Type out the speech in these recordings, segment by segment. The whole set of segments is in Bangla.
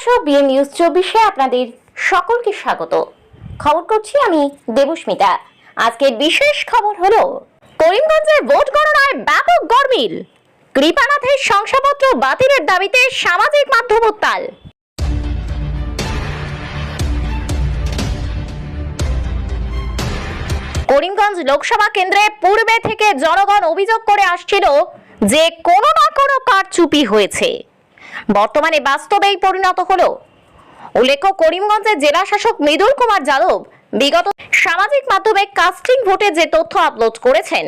দর্শক, বিএ নিউজ 24-এ আপনাদের সকলকে স্বাগত। খবর করছি আমি দেবস্মিতা। আজকের বিশেষ খবর হলো করিমগঞ্জের ভোট গণনায় ব্যাপক গরমিল। কৃপানাথের শংসাপত্র বাতিলের দাবিতে সামাজিক মাধ্যম উত্তাল। করিমগঞ্জ লোকসভা কেন্দ্রে পূর্বে থেকে জনগণ অভিযোগ করে আসছিল যে কোনো না কোনো কারচুপি হয়েছে। বর্তমানে বাস্তবেই পরিণত হলো। উল্লেখ্য, করিমগঞ্জের জেলা শাসক মৃদুল কুমার যাদব বিগত সামাজিক মাধ্যমে কাস্টিং ভোটে যে তথ্য আপলোড করেছেন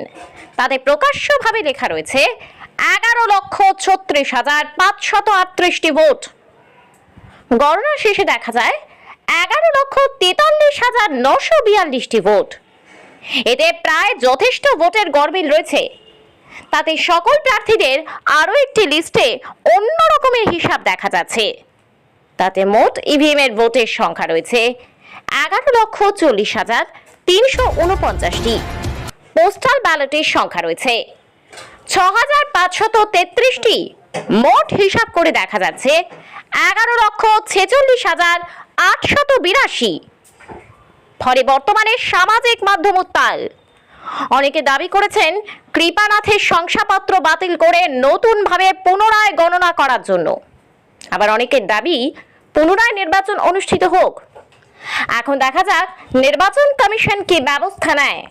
তাতে প্রকাশ্যভাবে লেখা রয়েছে 11,36,538টি ভোট। গণনা শেষে দেখা যায় 11,43,942টি ভোট। এতে প্রায় যথেষ্ট ভোটের গরমিল রয়েছে। তাতে সকল প্রার্থীদের আরও একটি লিস্টে অন্য রকমের হিসাব দেখা যাচ্ছে। তাতে মোট ইভিএম এর ভোটের সংখ্যা রয়েছে 11,40,349টি। পোস্টাল ব্যালটের সংখ্যা রয়েছে 6,533টি। মোট হিসাব করে দেখা যাচ্ছে 11,46,882। ফলে বর্তমানে সামাজিক মাধ্যম উত্তাল। অনেকে দাবি করেছেন কৃপানাথের শংসাপত্র বাতিল করে নতুনভাবে পুনরায় গণনা করার জন্য। আবার অনেকের দাবি পুনরায় নির্বাচন অনুষ্ঠিত হোক। এখন দেখা যাক নির্বাচন কমিশন কি ব্যবস্থা নেয়।